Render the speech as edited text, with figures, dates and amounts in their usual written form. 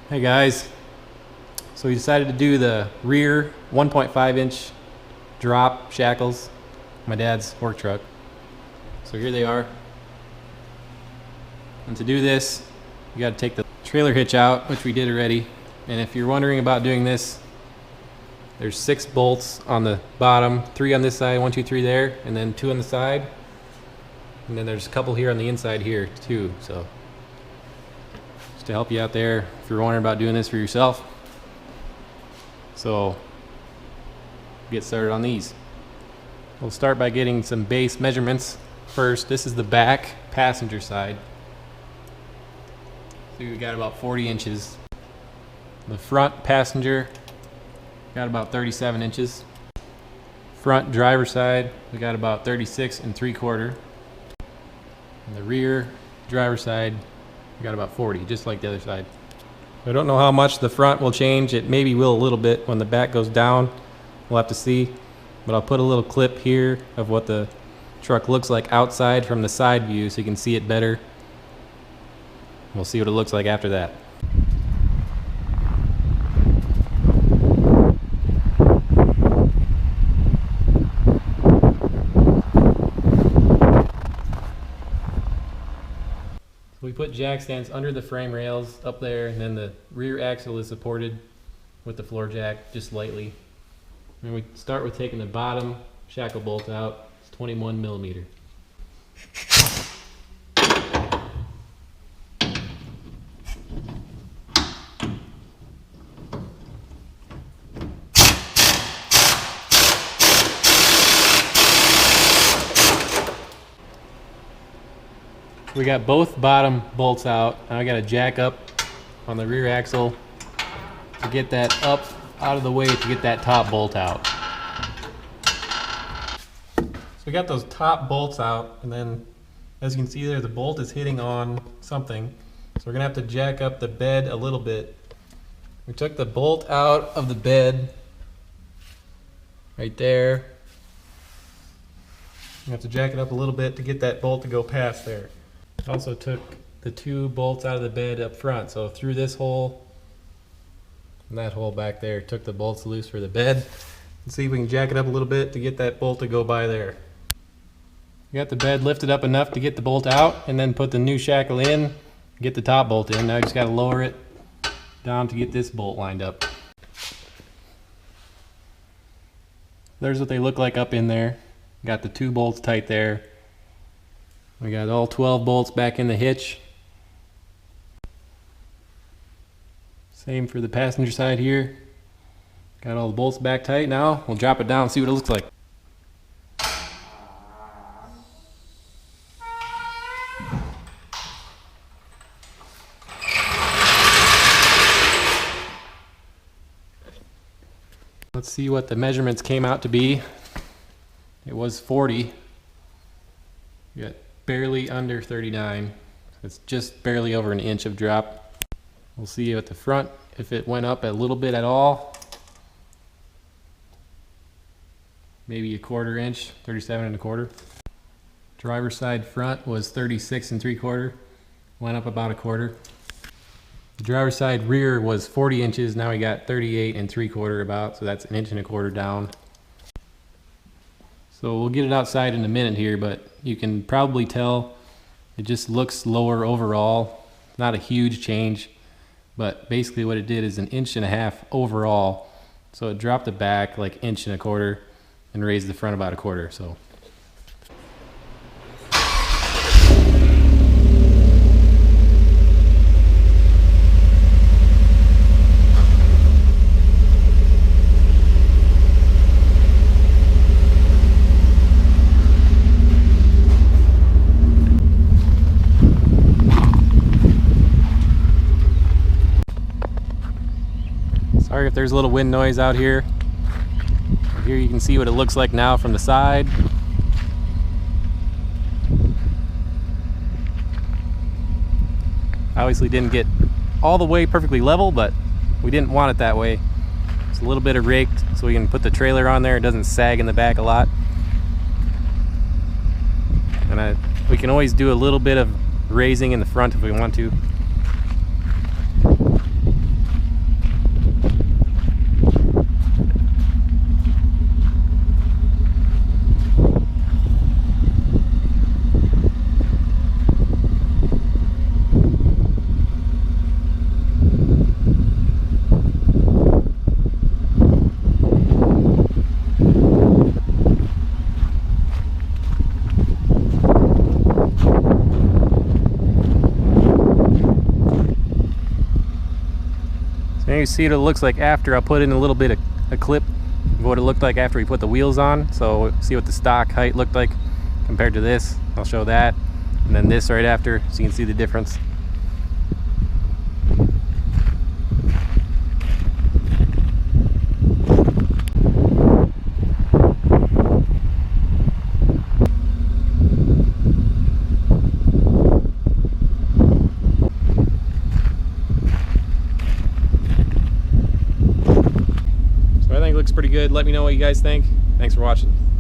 Hey guys, so we decided to do the rear 1.5 inch drop shackles, my dad's work truck. So here they are. And to do this, you got to take the trailer hitch out, which we did already. And if you're wondering about doing this, there's 6 bolts on the bottom, 3 on this side, 1, 2, 3 there, and then 2 on the side. And then there's a couple here on the inside here too. So to help you out there if you're wondering about doing this for yourself. So get started on these. We'll start by getting some base measurements first. This is the back passenger side. So we got about 40 inches. The front passenger got about 37 inches. Front driver side we got about 36 3/4. And the rear driver side we got about 40, just like the other side. I don't know how much the front will change. It maybe will a little bit when the back goes down. We'll have to see. But I'll put a little clip here of what the truck looks like outside from the side view so you can see it better. We'll see what it looks like after that. We put jack stands under the frame rails up there, and then the rear axle is supported with the floor jack just lightly. And we start with taking the bottom shackle bolt out. It's 21 millimeter. We got both bottom bolts out. Now I got to jack up on the rear axle to get that up out of the way to get that top bolt out. So we got those top bolts out, and then as you can see there, the bolt is hitting on something. So we're gonna have to jack up the bed a little bit. We took the bolt out of the bed right there. You have to jack it up a little bit to get that bolt to go past there. Also took the 2 bolts out of the bed up front, so through this hole and that hole back there, took the bolts loose for the bed. Let's see if we can jack it up a little bit to get that bolt to go by there. We got the bed lifted up enough to get the bolt out, and then put the new shackle in, get the top bolt in. Now you just got to lower it down to get this bolt lined up. There's what they look like up in there. Got the 2 bolts tight there. We got all 12 bolts back in the hitch. Same for the passenger side here. Got all the bolts back tight. Now we'll drop it down and see what it looks like. Let's see what the measurements came out to be. It was 40. You got barely under 39. It's just barely over an inch of drop. We'll see at the front if it went up a little bit at all. Maybe a 1/4 inch, 37 1/4. Driver's side front was 36 3/4. Went up about a 1/4. The driver's side rear was 40 inches. Now we got 38 3/4 about, so that's an inch and a 1/4 down. So we'll get it outside in a minute here, but you can probably tell it just looks lower overall. Not a huge change, but basically what it did is 1.5 inches overall. So it dropped the back like 1 1/4 inches and raised the front about a 1/4. So sorry if there's a little wind noise out here. Here you can see what it looks like now from the side. Obviously didn't get all the way perfectly level, but we didn't want it that way. It's a little bit of raked so we can put the trailer on there. It doesn't sag in the back a lot. And we can always do a little bit of raising in the front if we want to. So now you see what it looks like after. I'll put in a little bit of a clip of what it looked like after we put the wheels on. So see what the stock height looked like compared to this. I'll show that. And then this right after, so you can see the difference. So I think it looks pretty good. Let me know what you guys think. Thanks for watching.